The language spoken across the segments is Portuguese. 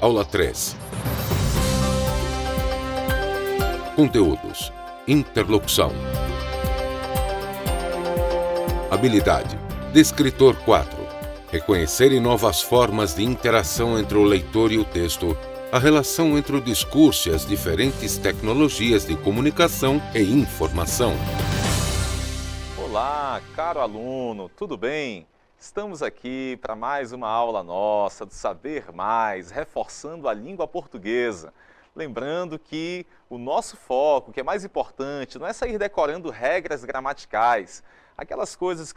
Aula 3. Conteúdos: interlocução. Habilidade: Descritor 4. Reconhecer novas formas de interação entre o leitor e o texto, a relação entre o discurso e as diferentes tecnologias de comunicação e informação. Olá, caro aluno, tudo bem? Estamos aqui para mais uma aula nossa do Saber Mais, reforçando a língua portuguesa. Lembrando que o nosso foco, que é mais importante, não é sair decorando regras gramaticais. Aquelas coisas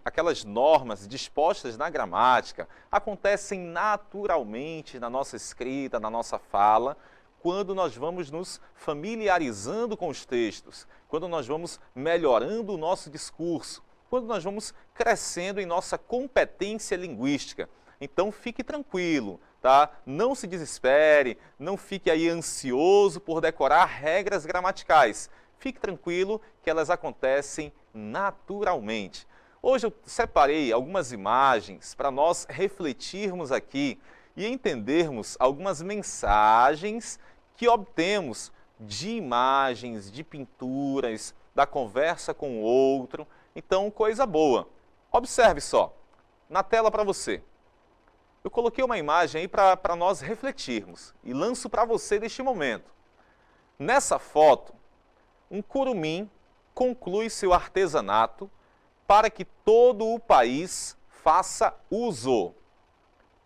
aquelas normas dispostas na gramática acontecem naturalmente na nossa escrita, na nossa fala, quando nós vamos nos familiarizando com os textos, quando nós vamos melhorando o nosso discurso, quando nós vamos crescendo em nossa competência linguística. Então fique tranquilo, tá? Não se desespere, não fique aí ansioso por decorar regras gramaticais. Fique tranquilo que elas acontecem naturalmente. Hoje eu separei algumas imagens para nós refletirmos aqui e entendermos algumas mensagens que obtemos de imagens, de pinturas, da conversa com o outro. Então, coisa boa. Observe só, na tela para você. Eu coloquei uma imagem aí para nós refletirmos e lanço para você neste momento. Nessa foto, um curumim conclui seu artesanato para que todo o país faça uso.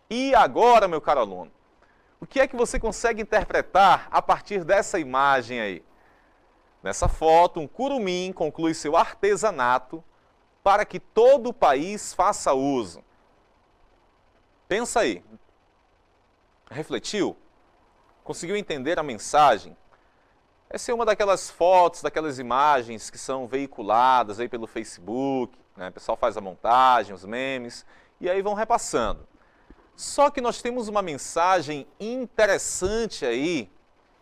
E agora, meu caro aluno, o que é que você consegue interpretar a partir dessa imagem aí? Nessa foto, um curumim conclui seu artesanato para que todo o país faça uso. Pensa aí. Refletiu? Conseguiu entender a mensagem? Essa é uma daquelas fotos, daquelas imagens que são veiculadas aí pelo Facebook, né? O pessoal faz a montagem, os memes, e aí vão repassando. Só que nós temos uma mensagem interessante aí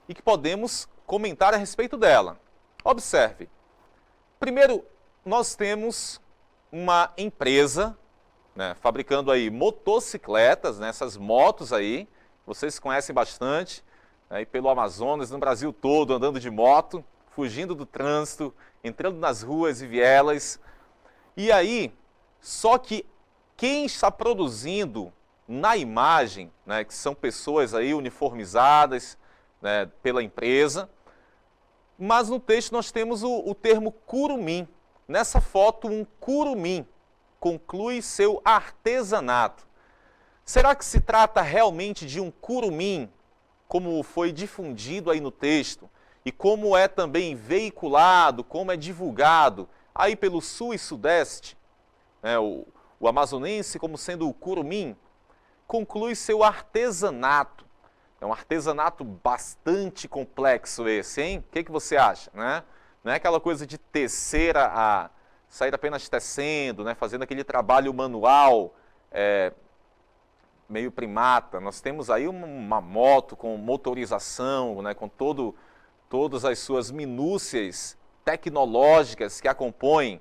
e que podemos comentar a respeito dela. Observe. Primeiro, nós temos uma empresa, né, fabricando aí motocicletas, né, essas motos aí, vocês conhecem bastante, aí pelo Amazonas, no Brasil todo, andando de moto, fugindo do trânsito, entrando nas ruas e vielas. E aí, só que quem está produzindo na imagem, né, que são pessoas aí uniformizadas, né, pela empresa, mas no texto nós temos o termo curumim. Nessa foto, um curumim conclui seu artesanato. Será que se trata realmente de um curumim, como foi difundido aí no texto, e como é também veiculado, como é divulgado aí pelo sul e sudeste, né, o amazonense como sendo o curumim, conclui seu artesanato. É um artesanato bastante complexo esse, hein? O que você acha, né? Não é aquela coisa de tecer sair apenas tecendo, né? Fazendo aquele trabalho manual, meio primata. Nós temos aí uma moto com motorização, né? Com todas as suas minúcias tecnológicas que a compõem.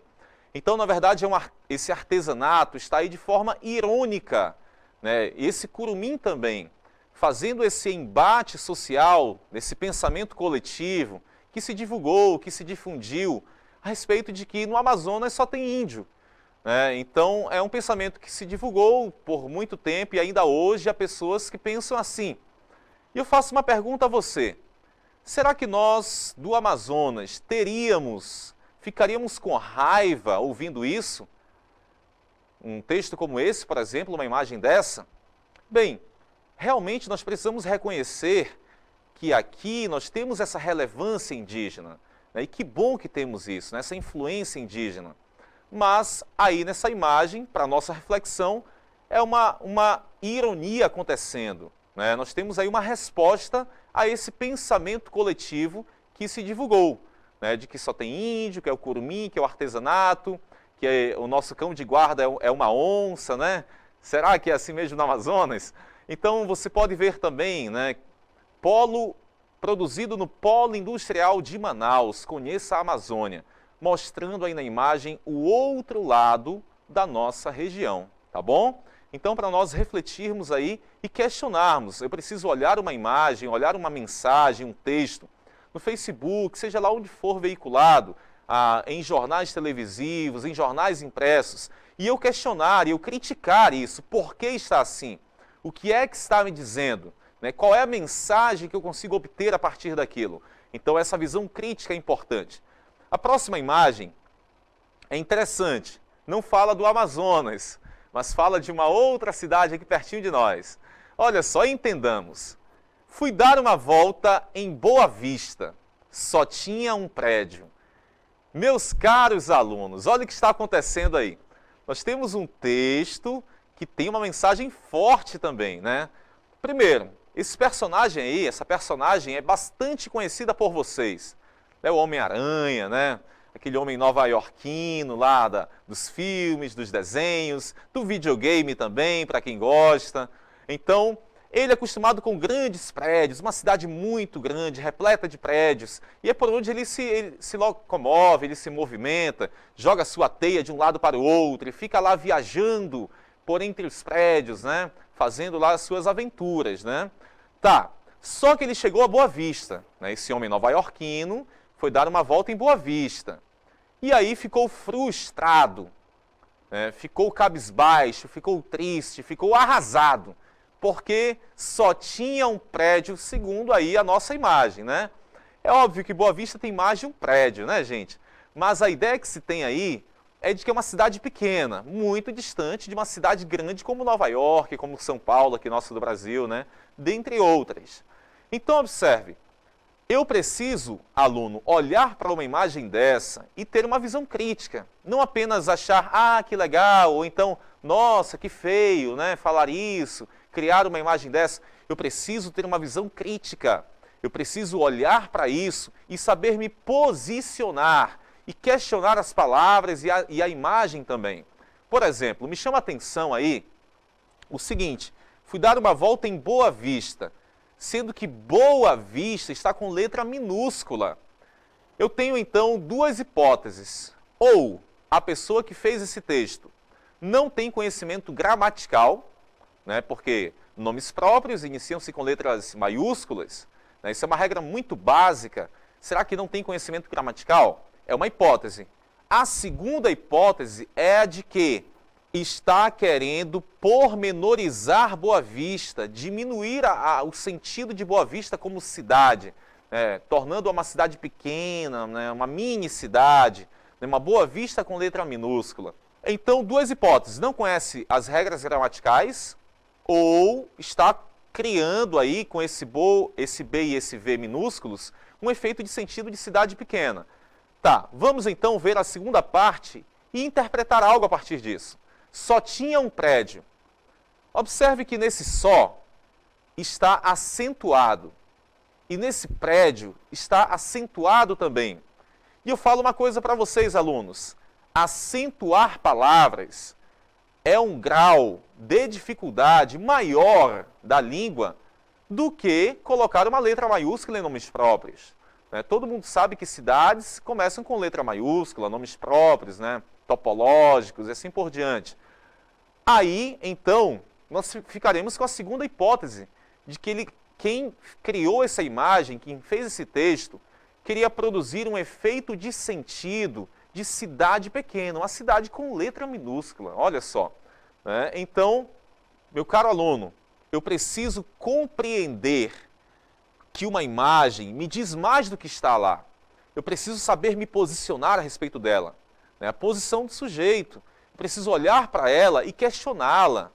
Então, na verdade, esse artesanato está aí de forma irônica, né? Esse curumim também, fazendo esse embate social, esse pensamento coletivo que se divulgou, que se difundiu a respeito de que no Amazonas só tem índio, né? Então, é um pensamento que se divulgou por muito tempo e ainda hoje há pessoas que pensam assim. E eu faço uma pergunta a você. Será que nós, do Amazonas, ficaríamos com raiva ouvindo isso? Um texto como esse, por exemplo, uma imagem dessa? Bem, realmente nós precisamos reconhecer que aqui nós temos essa relevância indígena, né? E que bom que temos isso, né? Essa influência indígena. Mas aí nessa imagem, para nossa reflexão, é uma ironia acontecendo, né? Nós temos aí uma resposta a esse pensamento coletivo que se divulgou, né? De que só tem índio, que é o curumim, que é o artesanato, que o nosso cão de guarda é uma onça, né? Será que é assim mesmo no Amazonas? Então você pode ver também, né, produzido no Polo Industrial de Manaus, conheça a Amazônia, mostrando aí na imagem o outro lado da nossa região, tá bom? Então, para nós refletirmos aí e questionarmos, eu preciso olhar uma imagem, olhar uma mensagem, um texto, no Facebook, seja lá onde for veiculado, em jornais televisivos, em jornais impressos, e eu questionar, e eu criticar isso, por que está assim? O que é que está me dizendo? Né? Qual é a mensagem que eu consigo obter a partir daquilo? Então, essa visão crítica é importante. A próxima imagem é interessante, não fala do Amazonas, mas fala de uma outra cidade aqui pertinho de nós. Olha só, entendamos. Fui dar uma volta em Boa Vista, só tinha um prédio. Meus caros alunos, olha o que está acontecendo aí. Nós temos um texto que tem uma mensagem forte também, né? Primeiro, esse personagem aí, essa personagem é bastante conhecida por vocês. É o Homem-Aranha, né? Aquele homem nova-iorquino lá dos filmes, dos desenhos, do videogame também, para quem gosta. Então, ele é acostumado com grandes prédios, uma cidade muito grande, repleta de prédios, e é por onde ele se locomove, ele se movimenta, joga sua teia de um lado para o outro, ele fica lá viajando por entre os prédios, né? Fazendo lá as suas aventuras, né? Tá, só que ele chegou a Boa Vista, né? Esse homem nova-iorquino foi dar uma volta em Boa Vista. E aí ficou frustrado, né? Ficou cabisbaixo, ficou triste, ficou arrasado, porque só tinha um prédio, segundo aí a nossa imagem, né? É óbvio que Boa Vista tem mais de um prédio, né, gente? Mas a ideia que se tem aí é de que é uma cidade pequena, muito distante de uma cidade grande como Nova York, como São Paulo, aqui nosso do Brasil, né? Dentre outras. Então, observe. Eu preciso, aluno, olhar para uma imagem dessa e ter uma visão crítica. Não apenas achar, que legal, ou então, nossa, que feio, né, falar isso, criar uma imagem dessa. Eu preciso ter uma visão crítica. Eu preciso olhar para isso e saber me posicionar e questionar as palavras e a imagem também. Por exemplo, me chama a atenção aí o seguinte, fui dar uma volta em Boa Vista, sendo que Boa Vista está com letra minúscula. Eu tenho então duas hipóteses. Ou a pessoa que fez esse texto não tem conhecimento gramatical, né, porque nomes próprios iniciam-se com letras maiúsculas, né, isso é uma regra muito básica. Será que não tem conhecimento gramatical? É uma hipótese. A segunda hipótese é a de que está querendo pormenorizar Boa Vista, diminuir o sentido de Boa Vista como cidade, tornando-a uma cidade pequena, né, uma mini cidade, né, uma Boa Vista com letra minúscula. Então, duas hipóteses, não conhece as regras gramaticais ou está criando aí com esse B e esse V minúsculos um efeito de sentido de cidade pequena. Tá, vamos então ver a segunda parte e interpretar algo a partir disso. Só tinha um prédio. Observe que nesse só está acentuado. E nesse prédio está acentuado também. E eu falo uma coisa para vocês, alunos. Acentuar palavras é um grau de dificuldade maior da língua do que colocar uma letra maiúscula em nomes próprios. Todo mundo sabe que cidades começam com letra maiúscula, nomes próprios, né? Topológicos e assim por diante. Aí, então, nós ficaremos com a segunda hipótese, de que quem criou essa imagem, quem fez esse texto, queria produzir um efeito de sentido de cidade pequena, uma cidade com letra minúscula, olha só. Então, meu caro aluno, eu preciso compreender que uma imagem me diz mais do que está lá. Eu preciso saber me posicionar a respeito dela. A posição do sujeito. Eu preciso olhar para ela e questioná-la,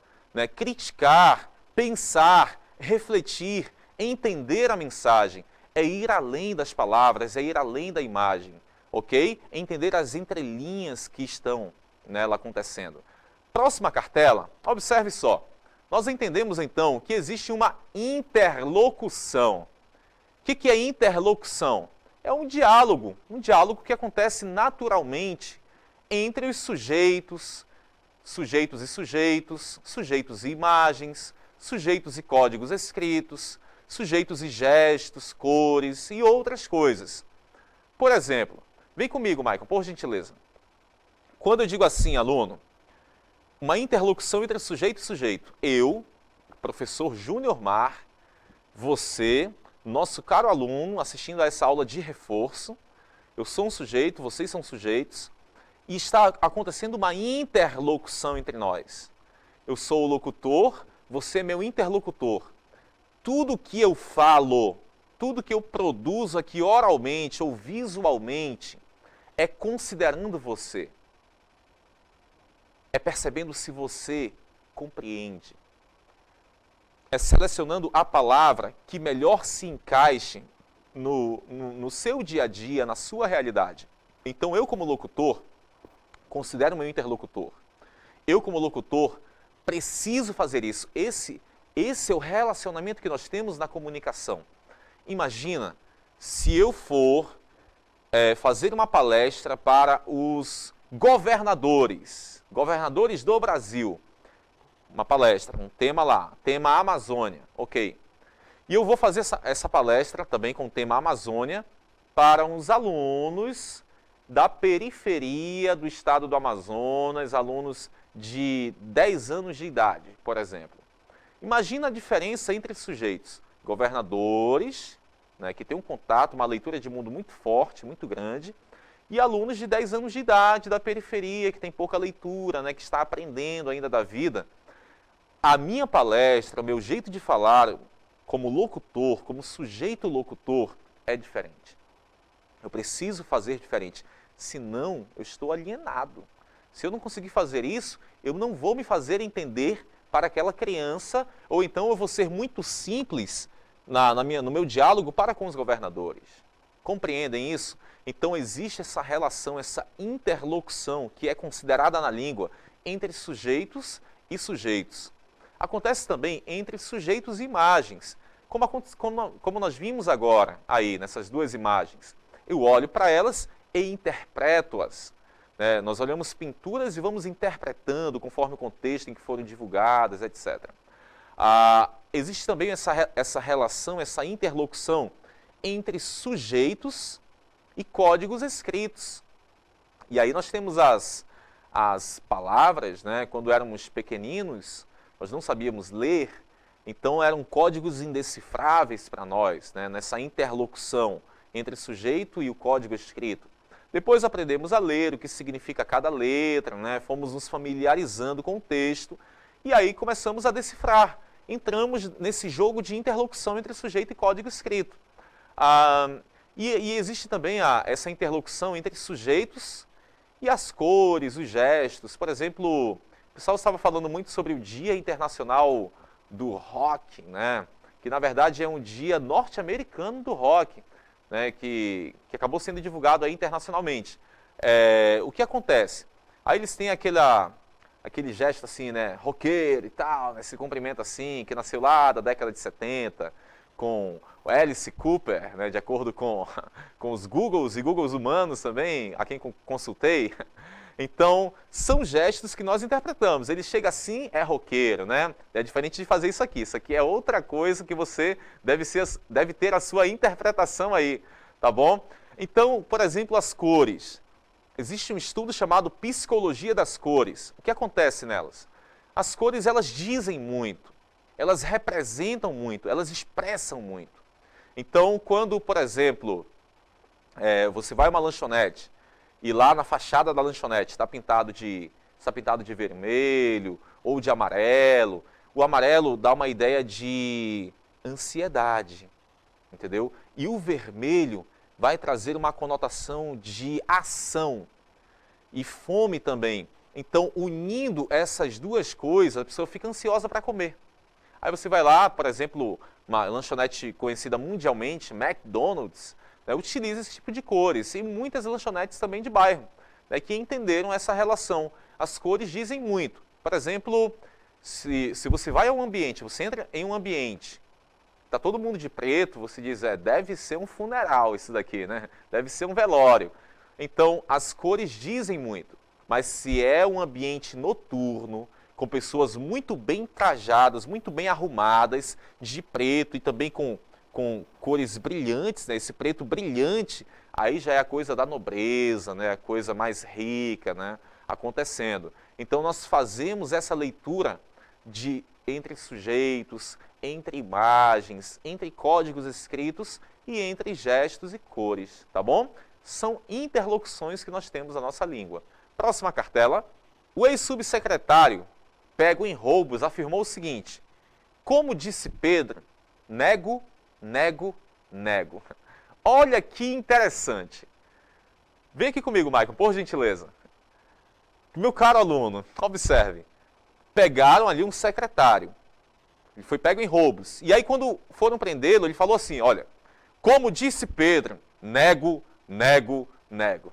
criticar, pensar, refletir, entender a mensagem. É ir além das palavras, é ir além da imagem, ok? É entender as entrelinhas que estão nela acontecendo. Próxima cartela, observe só. Nós entendemos então que existe uma interlocução. O que é interlocução? É um diálogo que acontece naturalmente entre os sujeitos e sujeitos, sujeitos e imagens, sujeitos e códigos escritos, sujeitos e gestos, cores e outras coisas. Por exemplo, vem comigo, Michael, por gentileza. Quando eu digo assim, aluno, uma interlocução entre sujeito e sujeito. Eu, professor Júnior Mar, você, nosso caro aluno, assistindo a essa aula de reforço, eu sou um sujeito, vocês são sujeitos, e está acontecendo uma interlocução entre nós. Eu sou o locutor, você é meu interlocutor. Tudo que eu falo, tudo que eu produzo aqui oralmente ou visualmente, é considerando você. É percebendo se você compreende. É selecionando a palavra que melhor se encaixe no seu dia a dia, na sua realidade. Então eu como locutor, considero meu interlocutor. Eu como locutor, preciso fazer isso. Esse é o relacionamento que nós temos na comunicação. Imagina se eu for fazer uma palestra para os governadores do Brasil. Uma palestra, um tema lá, tema Amazônia, ok. E eu vou fazer essa palestra também com o tema Amazônia para uns alunos da periferia do estado do Amazonas, alunos de 10 anos de idade, por exemplo. Imagina a diferença entre sujeitos, governadores, né, que têm um contato, uma leitura de mundo muito forte, muito grande, e alunos de 10 anos de idade, da periferia, que tem pouca leitura, né, que está aprendendo ainda da vida. A minha palestra, o meu jeito de falar como locutor, como sujeito locutor, é diferente. Eu preciso fazer diferente, senão eu estou alienado. Se eu não conseguir fazer isso, eu não vou me fazer entender para aquela criança, ou então eu vou ser muito simples no meu diálogo para com os governadores. Compreendem isso? Então existe essa relação, essa interlocução que é considerada na língua entre sujeitos e sujeitos. Acontece também entre sujeitos e imagens, como nós vimos agora aí nessas duas imagens. Eu olho para elas e interpreto-as. Nós olhamos pinturas e vamos interpretando conforme o contexto em que foram divulgadas, etc. Existe também essa relação, essa interlocução entre sujeitos e códigos escritos. E aí nós temos as palavras, né? Quando éramos pequeninos, nós não sabíamos ler, então eram códigos indecifráveis para nós, né? Nessa interlocução entre sujeito e o código escrito. Depois aprendemos a ler, o que significa cada letra, né? Fomos nos familiarizando com o texto e aí começamos a decifrar. Entramos nesse jogo de interlocução entre sujeito e código escrito. E existe também essa interlocução entre sujeitos e as cores, os gestos. Por exemplo, o pessoal estava falando muito sobre o Dia Internacional do Rock, né? Que na verdade é um dia norte-americano do rock, né? Que acabou sendo divulgado aí internacionalmente. O que acontece? Aí eles têm aquele gesto assim, né? Roqueiro e tal, né? Se cumprimenta assim, que nasceu lá da década de 70, com o Alice Cooper, né? De acordo com os Googles e Googles humanos também, a quem consultei. Então, são gestos que nós interpretamos. Ele chega assim, é roqueiro, né? É diferente de fazer isso aqui. Isso aqui é outra coisa que você deve ter a sua interpretação aí, tá bom? Então, por exemplo, as cores. Existe um estudo chamado Psicologia das Cores. O que acontece nelas? As cores, elas dizem muito, elas representam muito, elas expressam muito. Então, quando, por exemplo, você vai a uma lanchonete, e lá na fachada da lanchonete está pintado de vermelho ou de amarelo. O amarelo dá uma ideia de ansiedade, entendeu? E o vermelho vai trazer uma conotação de ação e fome também. Então, unindo essas duas coisas, a pessoa fica ansiosa para comer. Aí você vai lá, por exemplo, uma lanchonete conhecida mundialmente, McDonald's, utiliza esse tipo de cores, e muitas lanchonetes também de bairro, né, que entenderam essa relação. As cores dizem muito. Por exemplo, se você vai a um ambiente, você entra em um ambiente, está todo mundo de preto, você diz, deve ser um funeral isso daqui, né? Deve ser um velório. Então, as cores dizem muito, mas se é um ambiente noturno, com pessoas muito bem trajadas, muito bem arrumadas, de preto e também com cores brilhantes, né? Esse preto brilhante, aí já é a coisa da nobreza, né? A coisa mais rica, né? acontecendo. Então nós fazemos essa leitura de entre sujeitos, entre imagens, entre códigos escritos e entre gestos e cores, tá bom? São interlocuções que nós temos na nossa língua. Próxima cartela. O ex-subsecretário Pego em Roubos afirmou o seguinte: como disse Pedro, nego, nego, nego. Olha que interessante. Vem aqui comigo, Maicon, por gentileza. Meu caro aluno, observe. Pegaram ali um secretário. Ele foi pego em roubos. E aí, quando foram prendê-lo, ele falou assim, olha, como disse Pedro, nego, nego, nego.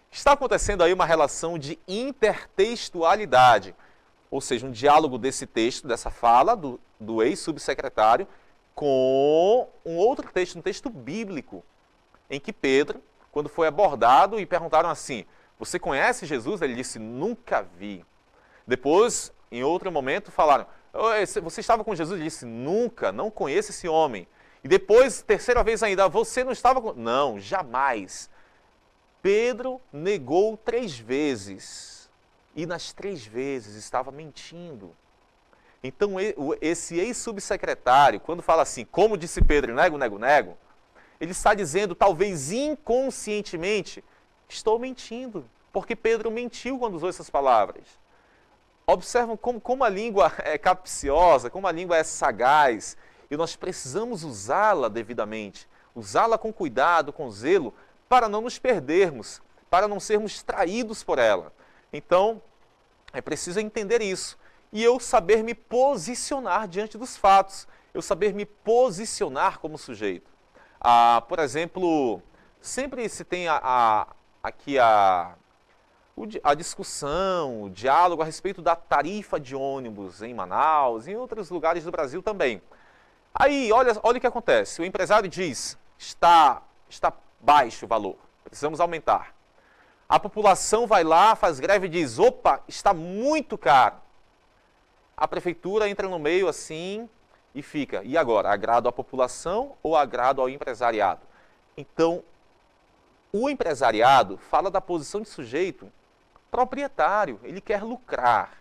Está acontecendo aí uma relação de intertextualidade, ou seja, um diálogo desse texto, dessa fala do ex-subsecretário, com um outro texto, um texto bíblico, em que Pedro, quando foi abordado e perguntaram assim, você conhece Jesus? Ele disse, nunca vi. Depois, em outro momento, falaram, você estava com Jesus? Ele disse, nunca, não conheço esse homem. E depois, terceira vez ainda, você não estava com... Não, jamais. Pedro negou 3 vezes. E nas 3 vezes estava mentindo. Então, esse ex-subsecretário, quando fala assim, como disse Pedro, nego, nego, nego, ele está dizendo, talvez inconscientemente, estou mentindo, porque Pedro mentiu quando usou essas palavras. Observam como a língua é capciosa, como a língua é sagaz, e nós precisamos usá-la devidamente, usá-la com cuidado, com zelo, para não nos perdermos, para não sermos traídos por ela. Então, é preciso entender isso. E eu saber me posicionar diante dos fatos, eu saber me posicionar como sujeito. Por exemplo, sempre se tem aqui a discussão, o diálogo a respeito da tarifa de ônibus em Manaus, em outros lugares do Brasil também. Aí, olha o que acontece. O empresário diz, está baixo o valor, precisamos aumentar. A população vai lá, faz greve e diz, opa, está muito caro. A prefeitura entra no meio assim e fica. E agora, agrado à população ou agrado ao empresariado? Então, o empresariado fala da posição de sujeito proprietário, ele quer lucrar.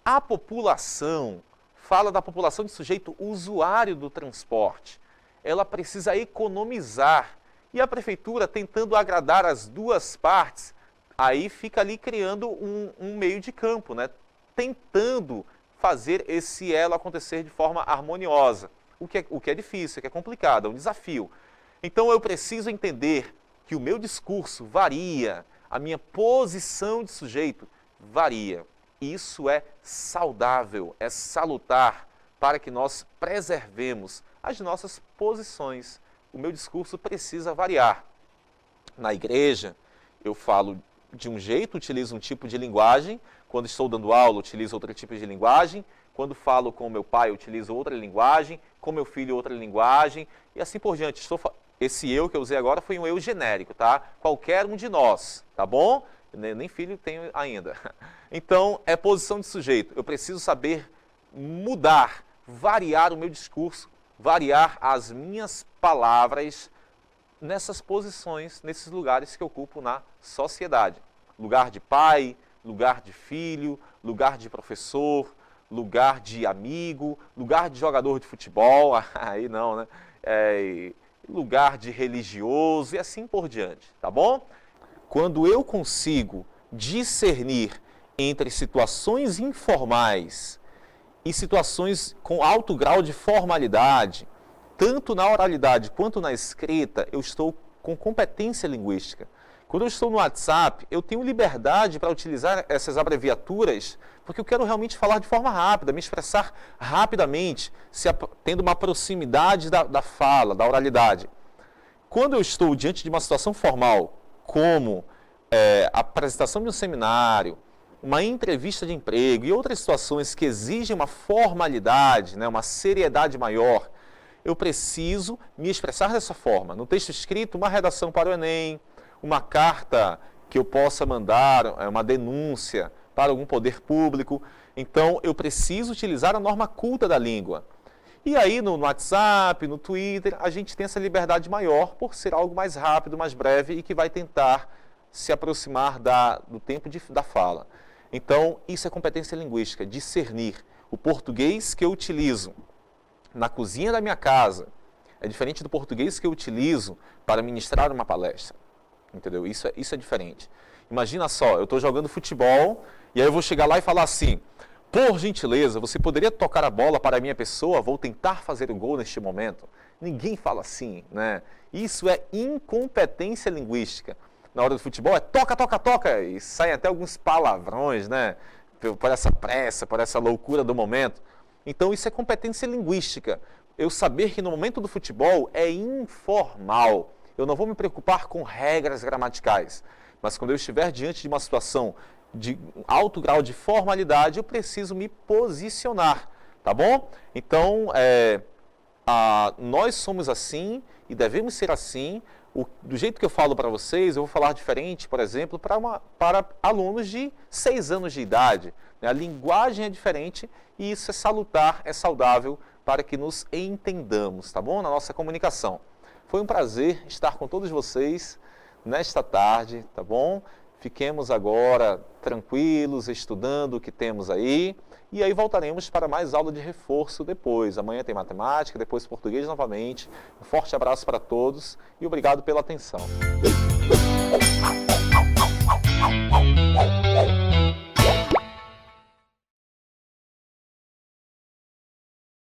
A população fala da população de sujeito usuário do transporte. Ela precisa economizar. E a prefeitura, tentando agradar as duas partes, aí fica ali criando um meio de campo, né? Tentando fazer esse elo acontecer de forma harmoniosa, o que é difícil, o que é complicado, é um desafio. Então eu preciso entender que o meu discurso varia, a minha posição de sujeito varia. Isso é saudável, é salutar para que nós preservemos as nossas posições. O meu discurso precisa variar. Na igreja, eu falo de um jeito, utilizo um tipo de linguagem. Quando estou dando aula, utilizo outro tipo de linguagem. Quando falo com meu pai, utilizo outra linguagem. Com meu filho, outra linguagem. E assim por diante. Esse eu que eu usei agora foi um eu genérico, tá? Qualquer um de nós, tá bom? Nem filho tenho ainda. Então, é posição de sujeito. Eu preciso saber mudar, variar o meu discurso, variar as minhas palavras nessas posições, nesses lugares que eu ocupo na sociedade. Lugar de pai, lugar de filho, lugar de professor, lugar de amigo, lugar de jogador de futebol, aí não, né? Lugar de religioso e assim por diante, tá bom? Quando eu consigo discernir entre situações informais e situações com alto grau de formalidade, tanto na oralidade quanto na escrita, eu estou com competência linguística. Quando eu estou no WhatsApp, eu tenho liberdade para utilizar essas abreviaturas, porque eu quero realmente falar de forma rápida, me expressar rapidamente, tendo uma proximidade da fala, da oralidade. Quando eu estou diante de uma situação formal, como a apresentação de um seminário, uma entrevista de emprego e outras situações que exigem uma formalidade, né, uma seriedade maior, eu preciso me expressar dessa forma. No texto escrito, uma redação para o Enem, uma carta que eu possa mandar, uma denúncia para algum poder público. Então, eu preciso utilizar a norma culta da língua. E aí, no WhatsApp, no Twitter, a gente tem essa liberdade maior por ser algo mais rápido, mais breve e que vai tentar se aproximar do tempo da fala. Então, isso é competência linguística, discernir. O português que eu utilizo na cozinha da minha casa é diferente do português que eu utilizo para ministrar uma palestra. Entendeu? Isso é diferente. Imagina só, eu estou jogando futebol e aí eu vou chegar lá e falar assim: por gentileza, você poderia tocar a bola para a minha pessoa? Vou tentar fazer o gol neste momento. Ninguém fala assim, né? Isso é incompetência linguística. Na hora do futebol é toca, toca, toca, e saem até alguns palavrões, né? Por essa pressa, por essa loucura do momento. Então isso é competência linguística. Eu saber que no momento do futebol é informal. Eu não vou me preocupar com regras gramaticais. Mas quando eu estiver diante de uma situação de alto grau de formalidade, eu preciso me posicionar, tá bom? Então, nós somos assim e devemos ser assim. Do jeito que eu falo para vocês, eu vou falar diferente, por exemplo, para alunos de 6 anos de idade. A linguagem é diferente e isso é salutar, é saudável para que nos entendamos, tá bom? Na nossa comunicação. Foi um prazer estar com todos vocês nesta tarde, tá bom? Fiquemos agora tranquilos, estudando o que temos aí. E aí voltaremos para mais aula de reforço depois. Amanhã tem matemática, depois português novamente. Um forte abraço para todos e obrigado pela atenção.